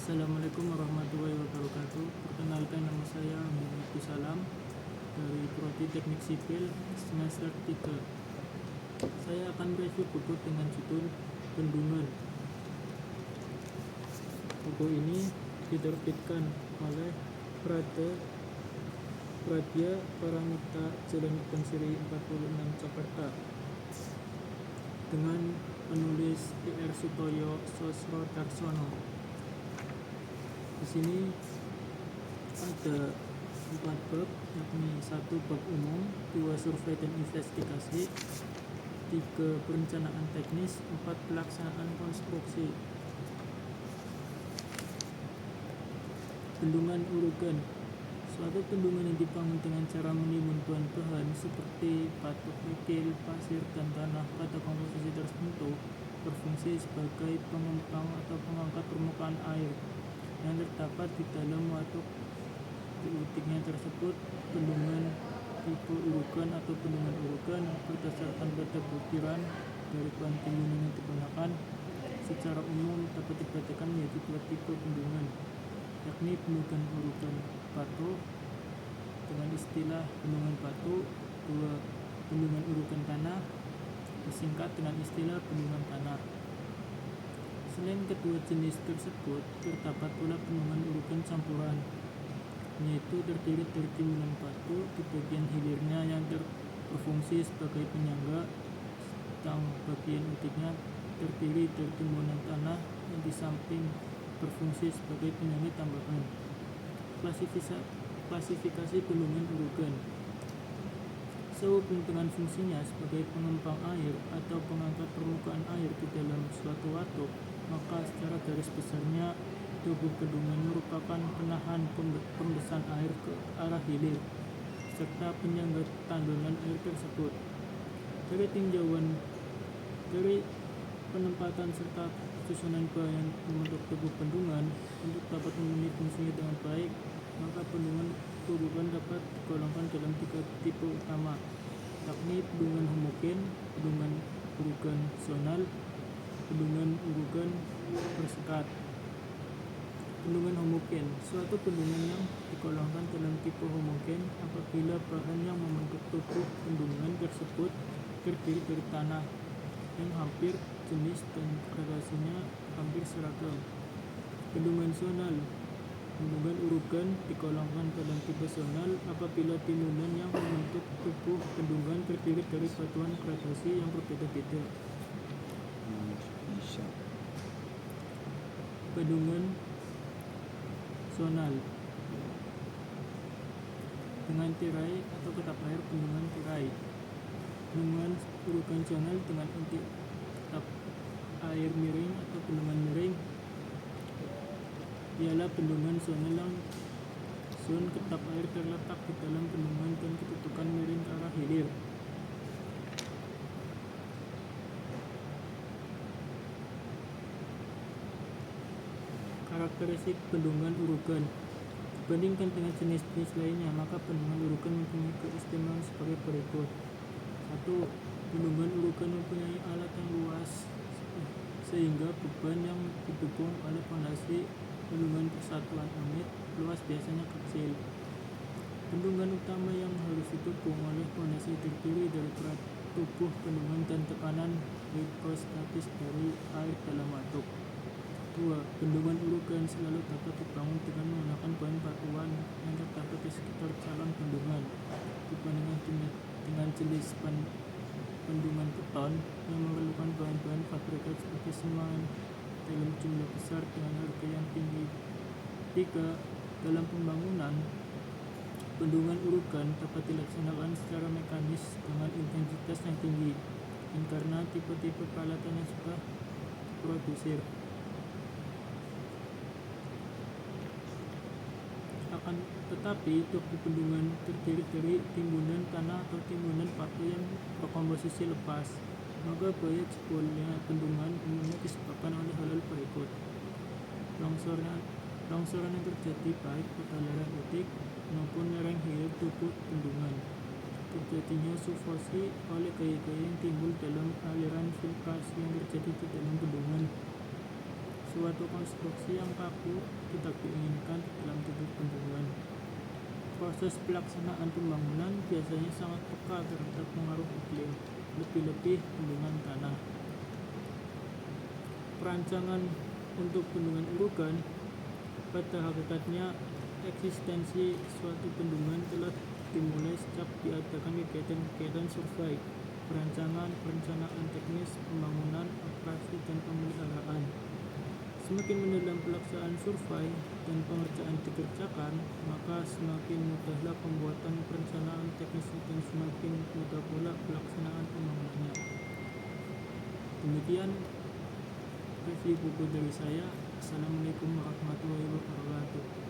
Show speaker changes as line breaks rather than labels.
Assalamualaikum warahmatullahi wabarakatuh. Perkenalkan, nama saya Muhammad Salam dari Prodi Teknik Sipil semester 3. Saya akan review buku dengan judul Bendungan. Buku ini diterbitkan oleh Pradya Paramita Jalan Pansiri 46 Jakarta dengan penulis PR Sutoyo Sosrodarsono. Di sini ada 4 bab, yakni 1 bab umum, 2 survei dan investigasi, 3 perencanaan teknis, 4 pelaksanaan konstruksi. Bendungan Urugan. Suatu bendungan yang dibangun dengan cara menimbun bahan-bahan seperti batu kerikil, pasir, dan tanah pada komposisi tertentu berfungsi sebagai pengempang atau pengangkat permukaan air yang terdapat di dalam waduk. Di utiknya tersebut bendungan tipe Urugan atau bendungan Urugan berdasarkan pada butiran dari bahan timbunan yang digunakan. Secara umum dapat dibedakan menjadi 2 tipe bendungan, yakni bendungan Urugan batu dengan istilah bendungan batu, 2 bendungan Urugan tanah disingkat dengan istilah bendungan tanah. Selain kedua jenis tersebut, terdapat pula bendungan Urugan campuran, yaitu terdiri dari timbunan batu di bagian hilirnya yang berfungsi sebagai penyangga, sedang bagian utiknya terdiri dari timbunan tanah yang di samping berfungsi sebagai penyangga tambahan. Klasifikasi bendungan Urugan. Sehubung dengan fungsinya sebagai pengempang air atau pengangkat permukaan air di dalam suatu waduk, maka secara garis besarnya tubuh bendungan merupakan penahan pembesan air ke arah hilir serta penyangga tanduran air tersebut. Dari penempatan serta susunan bahan membentuk tubuh bendungan untuk dapat memenuhi fungsinya dengan baik, maka bendungan Urugan dapat digolongkan dalam 3 tipe utama, yakni bendungan homogen, bendungan Urugan zonal, bendungan Urugan bersekat. Bendungan homogen. Suatu bendungan yang digolongkan dalam tipe homogen apabila bahan yang membentuk tubuh bendungan tersebut terdiri dari tanah yang hampir jenis dan gradasinya hampir seragam. Bendungan zonal. Bendungan Urugan digolongkan dalam tipe zonal apabila timbunan yang membentuk tubuh bendungan terdiri dari batuan gradasi yang berbeda-beda. Bendungan zonal dengan tirai atau ketap air. Bendungan tirai. Bendungan Urugan zonal dengan inti ketap air miring atau bendungan miring ialah bendungan zonal yang zon ketap air terletak di dalam bendungan dan kedudukan miring ke arah hilir. Karakteristik bendungan Urugan. Dibandingkan dengan jenis-jenis lainnya, maka bendungan Urugan mempunyai keistimewaan sebagai berikut. 1. Bendungan Urugan mempunyai alat yang luas sehingga beban yang didukung oleh fondasi bendungan persatuan unit luas biasanya kecil. Bendungan utama yang harus didukung oleh fondasi terdiri dari berat tubuh bendungan dan tekanan hidrostatis dari air dalam waduk. 2. Bendungan Urugan selalu dapat dibangun dengan menggunakan bahan batuan yang terdapat di sekitar calon bendungan dibandingkan dengan jenis bendungan beton yang memerlukan bahan-bahan fabrikat seperti semen dalam jumlah besar dengan harga yang tinggi. 3. Dalam pembangunan, bendungan Urugan dapat dilaksanakan secara mekanis dengan intensitas yang tinggi dan karena tipe-tipe peralatan yang sudah diproduksi. Akan tetapi tubuh bendungan terdiri dari timbunan tanah atau timbunan batu yang berkomposisi lepas, maka bahaya jebolnya bendungan umumnya disebabkan oleh hal-hal berikut. Longsoran yang terjadi baik pada lereng utik maupun lereng hilir tubuh bendungan. Terjadinya subversi oleh gaya-gaya yang timbul dalam aliran filtrasi yang terjadi di dalam bendungan. suatu konstruksi yang kaku tidak diinginkan di dalam tubuh bendungan. Proses pelaksanaan pembangunan biasanya sangat peka terhadap pengaruh iklim, lebih-lebih bendungan tanah. Perancangan untuk bendungan erogan pada hakikatnya eksistensi suatu bendungan telah dimulai sejak diadakan kegiatan-kegiatan survei, perancangan, perencanaan teknis, pembangunan, operasi, dan pemeliharaan. Semakin mendalam pelaksanaan survei dan pengerjaan dikerjakan, maka semakin mudahlah pembuatan perencanaan teknisnya dan semakin mudah pula pelaksanaan pembangunannya. Demikian review buku dari saya. Assalamualaikum warahmatullahi wabarakatuh.